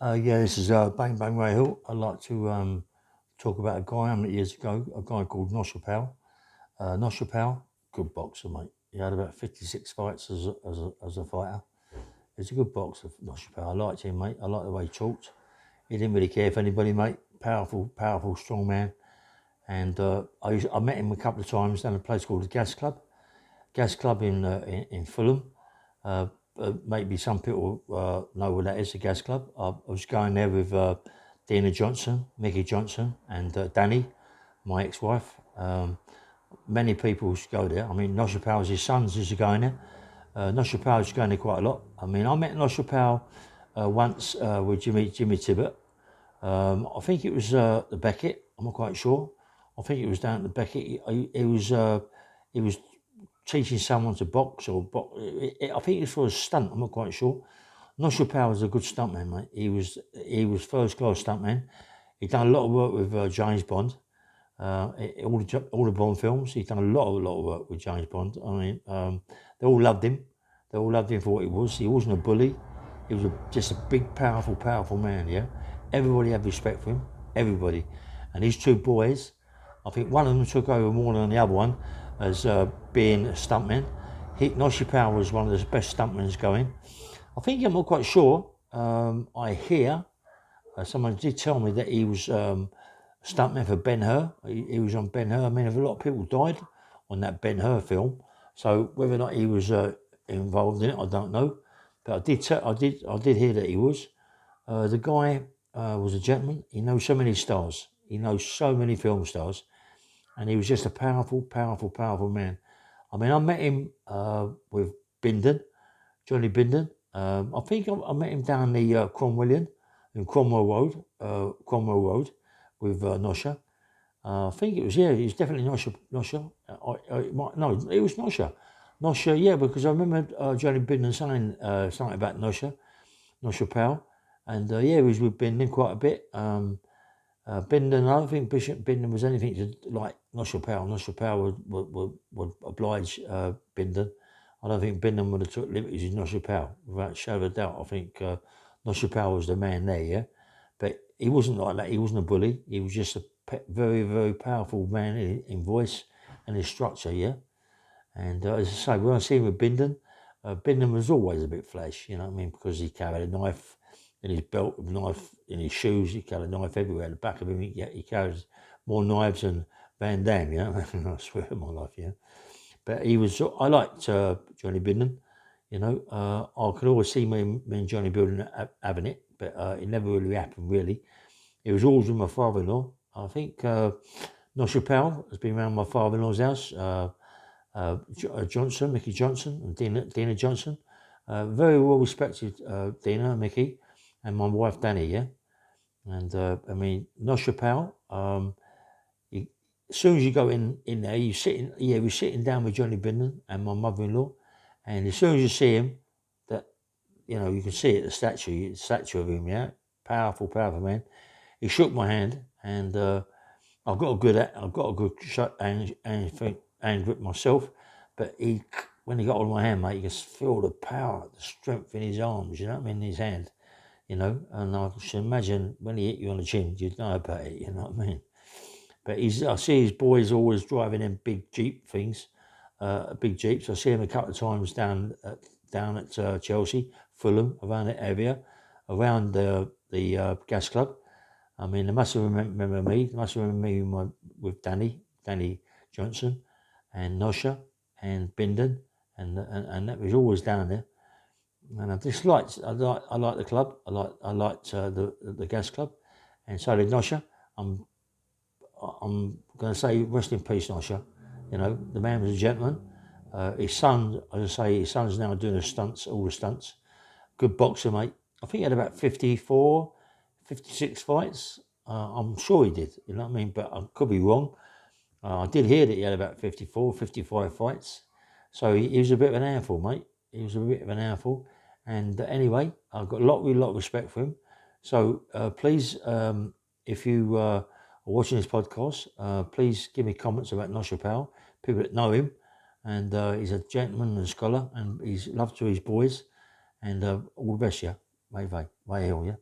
Yeah, this is Bang Bang Ray Hill. I'd like to talk about a guy I met years ago, a guy called Nosher Powell. Nosher Powell, good boxer, mate. He had about 56 fights as a fighter. He's a good boxer, Nosher Powell. I liked him, mate. I liked the way he talked. He didn't really care for anybody, mate. Powerful, strong man. And I met him a couple of times down a place called the Gas Club in Fulham. Maybe some people know what that is, the Gas Club. I was going there with Dina Johnson, Mickey Johnson, and Danny, my ex-wife. Many people used to go there. I mean, Nosher Powell's his sons used to go in there. Nosher Powell used to go in there quite a lot. I mean, I met Nosher Powell once with Jimmy Tibbet. I think it was the Beckett. I'm not quite sure. I think it was down at the Beckett. He was teaching someone to box or box. I think it was for a stunt. I'm not quite sure. Nosher Powell was a good stuntman, mate. He was first class stuntman. He'd done a lot of work with James Bond. All the Bond films. He'd done a lot of work with James Bond. I mean, they all loved him. They all loved him for what he was. He wasn't a bully. He was just a big, powerful man. Yeah, everybody had respect for him. Everybody, and his two boys. I think one of them took over more than the other one as being a stuntman. Nosher Powell was one of the best stuntmen going. I think I'm not quite sure. I hear someone did tell me that he was stuntman for Ben-Hur. He was on Ben-Hur. I mean, a lot of people died on that Ben-Hur film. So whether or not he was involved in it, I don't know. But I did hear that he was. The guy was a gentleman. He knows so many stars. He knows so many film stars, and he was just a powerful man. I mean, I met him with Bindon, Johnny Bindon. I think I met him down the Cromwell Road with Nosher. I think it was definitely Nosher. No, it was Nosher. Nosher, yeah, because I remember Johnny Bindon saying something about Nosher Powell, and he was with Bindon quite a bit. Bindon, I don't think Bishop Bindon was anything to like Nosher Powell. Nosher Powell would oblige Bindon. I don't think Bindon would have took liberties with Nosher Powell, without a shadow of a doubt. I think Nosher Powell was the man there, yeah. But he wasn't like that. He wasn't a bully. He was just a very powerful man in voice and in structure, yeah. And as I say, when I see him with Bindon, Bindon was always a bit flash, you know what I mean, because he carried a knife in his belt, a knife in his shoes. He carried a knife everywhere. At the back of him, he carries more knives than Van Damme, you know. I swear on my life, yeah. But I liked Johnny Bindon, you know. I could always see me and Johnny Bindon having it, but it never really happened, really. It was always with my father-in-law. I think Nosher Powell has been around my father-in-law's house. Johnson, Mickey Johnson, and Dina Johnson. Very well respected, Dina and Mickey, and my wife Danny, yeah. And I mean, Nosher Powell, as soon as you go in there, we're sitting down with Johnny Bindon and my mother-in-law, and as soon as you see him, that, you know, you can see it, the statue of him, yeah, powerful man. He shook my hand, and I've got a good shot and grip myself, but when he got on my hand, mate, you can feel the power, the strength in his arms, you know what I mean, in his hand, you know, and I should imagine when he hit you on the chin, you'd know about it, you know what I mean. But I see his boys always driving them big Jeep things, big Jeeps. I see him a couple of times down at Chelsea, Fulham, around that area, around the Gas Club. I mean, they must have remembered me. They must have remembered me with Danny Johnson, and Nosher, and Bindon, and that was always down there. And I like the club. I liked the Gas Club, and so did Nosher. I'm going to say rest in peace, Nosher. You know, the man was a gentleman. His son, as I say, his son's now doing all the stunts. Good boxer, mate. I think he had about 54, 56 fights. I'm sure he did, you know what I mean? But I could be wrong. I did hear that he had about 54, 55 fights. So he was a bit of an handful, mate. He was a bit of an handful. And anyway, I've got a lot of respect for him. So please, if you are watching this podcast, please give me comments about Nosher Powell, people that know him. And he's a gentleman and a scholar, and he's loved to his boys. And all the best, yeah. Way Hill, yeah.